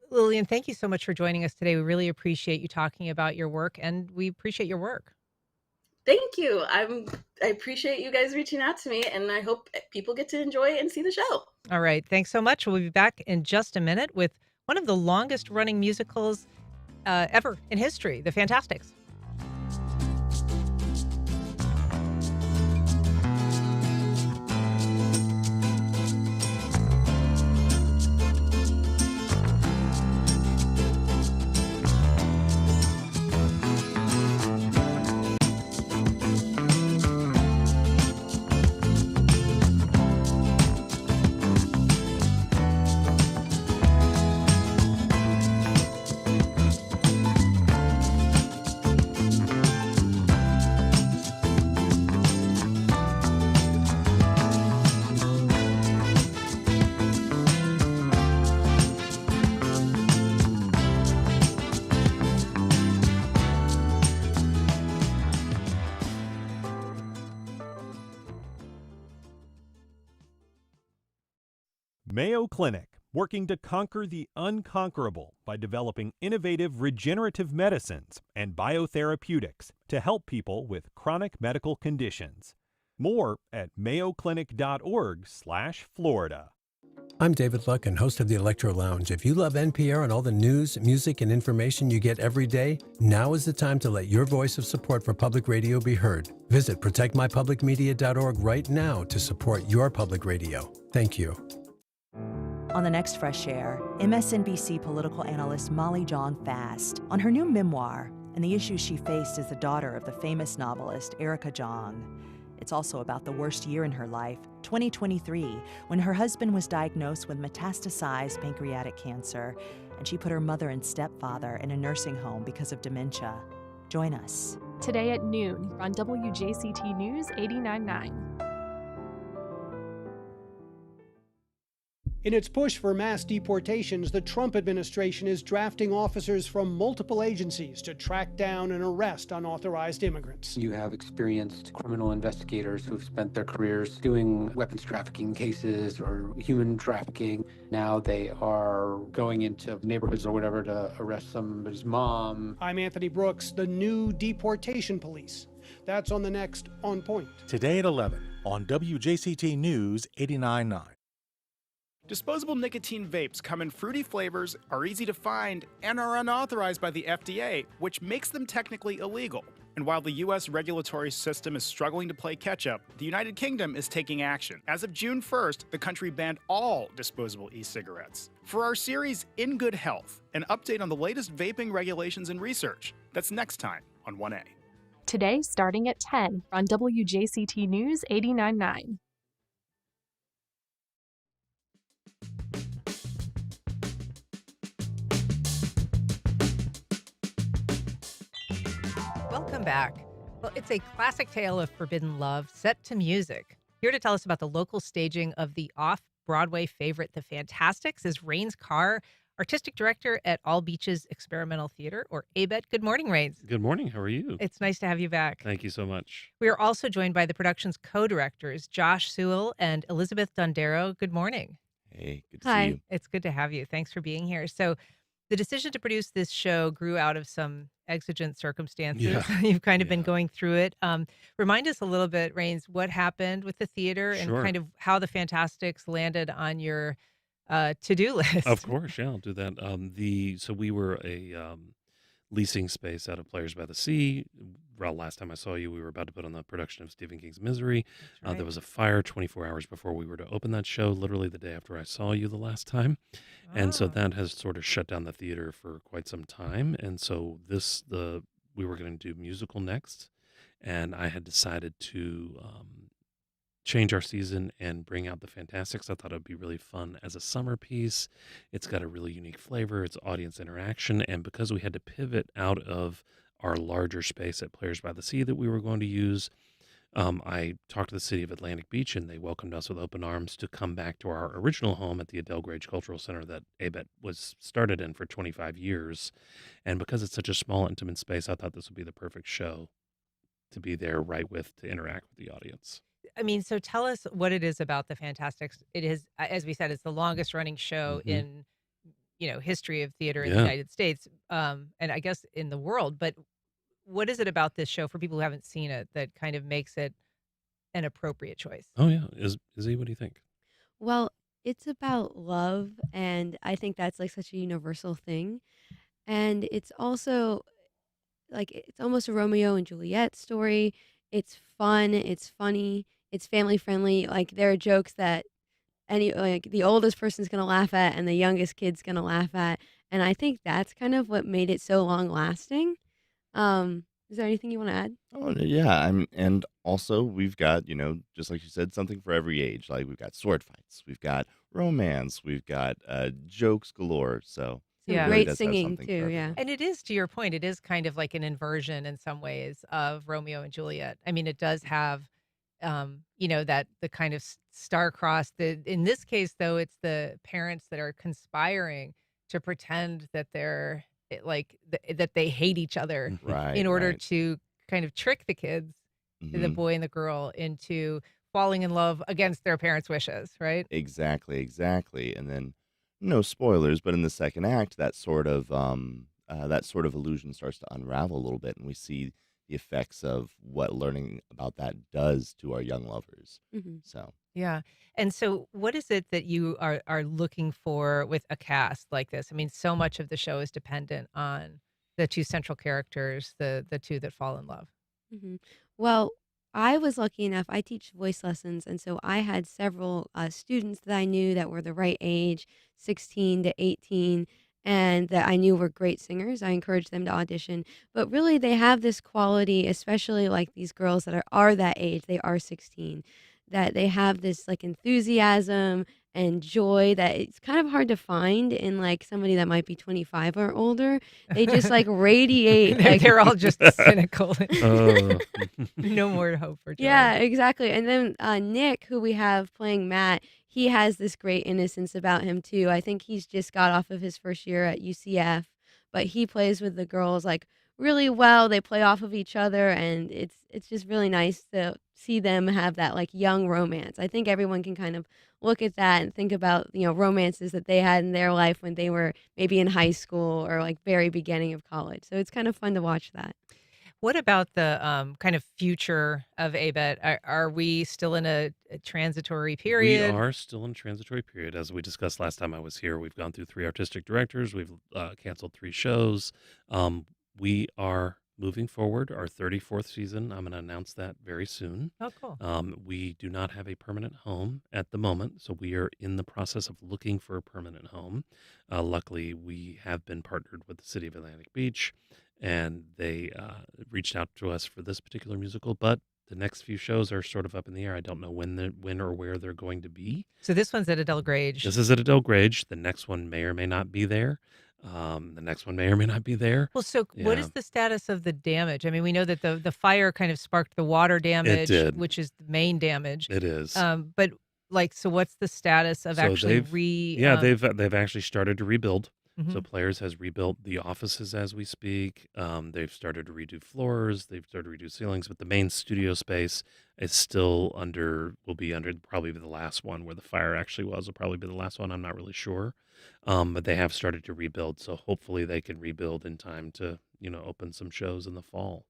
Lillian, thank you so much for joining us today. We really appreciate you talking about your work, and we appreciate your work. Thank you. I appreciate you guys reaching out to me, and I hope people get to enjoy and see the show. All right. Thanks so much. We'll be back in just a minute with one of the longest running musicals ever in history, The Fantastics. Mayo Clinic, working to conquer the unconquerable by developing innovative regenerative medicines and biotherapeutics to help people with chronic medical conditions. More at mayoclinic.org/Florida. I'm David Luckin, host of the Electro Lounge. If you love NPR and all the news, music, and information you get every day, now is the time to let your voice of support for public radio be heard. Visit protectmypublicmedia.org right now to support your public radio. Thank you. On the next Fresh Air, MSNBC political analyst Molly John Fast on her new memoir and the issues she faced as the daughter of the famous novelist Erica Jong. It's also about the worst year in her life, 2023, when her husband was diagnosed with metastasized pancreatic cancer, and she put her mother and stepfather in a nursing home because of dementia. Join us. Today at noon on WJCT News 89.9. In its push for mass deportations, the Trump administration is drafting officers from multiple agencies to track down and arrest unauthorized immigrants. You have experienced criminal investigators who've spent their careers doing weapons trafficking cases or human trafficking. Now they are going into neighborhoods or whatever to arrest somebody's mom. I'm Anthony Brooks, the new deportation police. That's on the next On Point. Today at 11 on WJCT News 89.9. Disposable nicotine vapes come in fruity flavors, are easy to find, and are unauthorized by the FDA, which makes them technically illegal. And while the U.S. regulatory system is struggling to play catch-up, the United Kingdom is taking action. As of June 1st, the country banned all disposable e-cigarettes. For our series In Good Health, an update on the latest vaping regulations and research. That's next time on 1A. Today starting at 10 on WJCT News 89.9. Welcome back. Well, it's a classic tale of forbidden love set to music. Here to tell us about the local staging of the off-Broadway favorite, The Fantastics, is Rains Carr, artistic director at All Beaches Experimental Theater, or ABET. Good morning, Rains. Good morning. How are you? It's nice to have you back. Thank you so much. We are also joined by the production's co-directors, Josh Sewell and Elizabeth Dondero. Good morning. Hey, good to see you. It's good to have you. Thanks for being here. So the decision to produce this show grew out of some exigent circumstances. Yeah. You've kind of been going through it. Remind us a little bit, Rains, what happened with the theater and Sure. kind of how the Fantastics landed on your to-do list. Of course, yeah, I'll do that. So we were a leasing space out of Players by the Sea. Well, last time I saw you, we were about to put on the production of Stephen King's Misery. That's right. There was a fire 24 hours before we were to open that show, literally the day after I saw you the last time. And so that has sort of shut down the theater for quite some time. And so we were going to do musical next. And I had decided to change our season and bring out the Fantastics. I thought it would be really fun as a summer piece. It's got a really unique flavor. It's audience interaction. And because we had to pivot out of our larger space at Players by the Sea that we were going to use, I talked to the city of Atlantic Beach, and they welcomed us with open arms to come back to our original home at the Adele Grange Cultural Center that ABET was started in for 25 years. And because it's such a small, intimate space, I thought this would be the perfect show to be there right with, to interact with the audience. I mean, so tell us what it is about the Fantastics. It is, as we said, it's the longest running show in, history of theater in the United States, and I guess in the world. But what is it about this show for people who haven't seen it that kind of makes it an appropriate choice? Oh yeah, Izzy, what do you think? Well, it's about love, and I think that's like such a universal thing. And it's also like it's almost a Romeo and Juliet story. It's fun, it's funny, it's family friendly. Like there are jokes that the oldest person's gonna laugh at and the youngest kid's gonna laugh at. And I think that's kind of what made it so long lasting. Is there anything you want to add? Oh, yeah. And also we've got, just like you said, something for every age. Like we've got sword fights, we've got romance, we've got jokes galore. So it really Great does have singing something for too, everyone. yeah. And it is, to your point, it is kind of like an inversion in some ways of Romeo and Juliet. I mean, it does have, that the kind of star-crossed. In this case, though, it's the parents that are conspiring to pretend that they're that they hate each other Right, in order right. to kind of trick the kids, the Mhm. boy and the girl, into falling in love against their parents' wishes, right? Exactly, exactly. And then, no spoilers, but in the second act, that sort of illusion starts to unravel a little bit, and we see the effects of what learning about that does to our young lovers. So, Yeah. And so what is it that you are looking for with a cast like this? I mean, so much of the show is dependent on the two central characters, the two that fall in love. Well, I was lucky enough, I teach voice lessons, and so I had several students that I knew that were the right age, 16 to 18, and that I knew were great singers. I encouraged them to audition. But really, they have this quality, especially like these girls that are that age, they are 16, that they have this like enthusiasm and joy that it's kind of hard to find in like somebody that might be 25 or older. They just like radiate. They're all just cynical. Oh. No more hope for joy. Yeah, exactly. And then Nick, who we have playing Matt, he has this great innocence about him too. I think he's just got off of his first year at UCF, but he plays with the girls like really well. They play off of each other, and it's just really nice to see them have that like young romance. I think everyone can kind of look at that and think about, romances that they had in their life when they were maybe in high school or like very beginning of college. So it's kind of fun to watch that. What about the kind of future of ABET? Are we still in a transitory period? We are still in a transitory period. As we discussed last time I was here, we've gone through 3 artistic directors. We've canceled 3 shows. We are moving forward, our 34th season. I'm going to announce that very soon. Oh, cool. We do not have a permanent home at the moment, so we are in the process of looking for a permanent home. Luckily, we have been partnered with the City of Atlantic Beach, and they reached out to us for this particular musical, but the next few shows are sort of up in the air. I don't know when or where they're going to be. So this one's at Adele Grange. This is at Adele Grange. The next one may or may not be there. The next one may or may not be there. Well, so what Yeah. is the status of the damage? I mean, we know that the fire kind of sparked the water damage, did. which is the main damage. It is. But like, so what's the status of So actually they've actually started to rebuild. So Mhm. Players has rebuilt the offices as we speak. They've started to redo floors. They've started to redo ceilings, but the main studio space is still will be under probably the last one where the fire actually was. Will probably be the last one. I'm not really sure. But they have started to rebuild. So hopefully they can rebuild in time to, open some shows in the fall.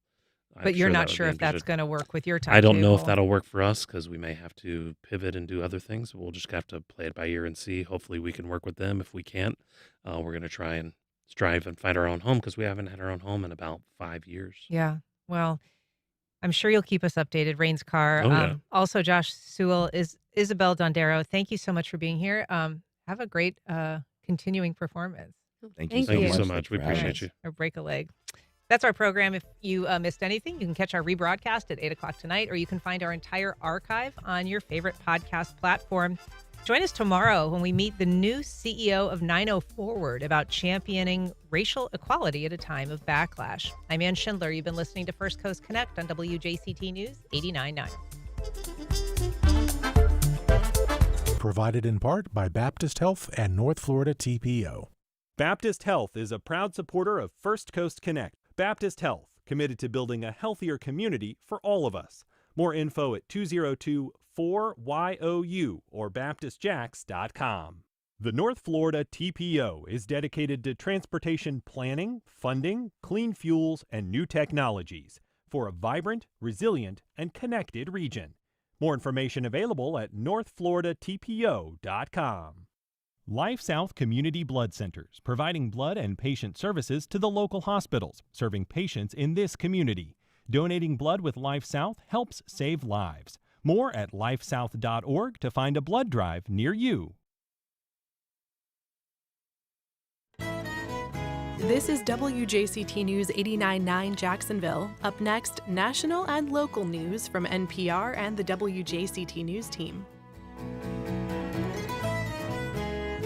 I'm But you're sure that not would sure be if that's interesting. going to work with your I don't know if timetable. that'll work for us because we may have to pivot and do other things. We'll just have to play it by ear and see. Hopefully we can work with them. If we can't, we're going to try and strive and find our own home because we haven't had our own home in about 5 years. Yeah. Well, I'm sure you'll keep us updated. Rain's Car. Oh, yeah. Also, Josh Sewell, Isabel Dondero. Thank you so much for being here. Have a great continuing performance. Thank Thank you so much. We for having appreciate us. you. Or break a leg. That's our program. If you missed anything, you can catch our rebroadcast at 8 o'clock tonight, or you can find our entire archive on your favorite podcast platform. Join us tomorrow when we meet the new CEO of 90 Forward about championing racial equality at a time of backlash. I'm Ann Schindler. You've been listening to First Coast Connect on WJCT News 89.9. Provided in part by Baptist Health and North Florida TPO. Baptist Health is a proud supporter of First Coast Connect. Baptist Health, committed to building a healthier community for all of us. More info at 202-4YOU or baptistjacks.com. The North Florida TPO is dedicated to transportation planning, funding, clean fuels, and new technologies for a vibrant, resilient, and connected region. More information available at northfloridatpo.com. Life South Community Blood Centers, providing blood and patient services to the local hospitals, serving patients in this community. Donating blood with Life South helps save lives. More at lifesouth.org to find a blood drive near you. This is WJCT News 89.9 Jacksonville. Up next, national and local news from NPR and the WJCT News team.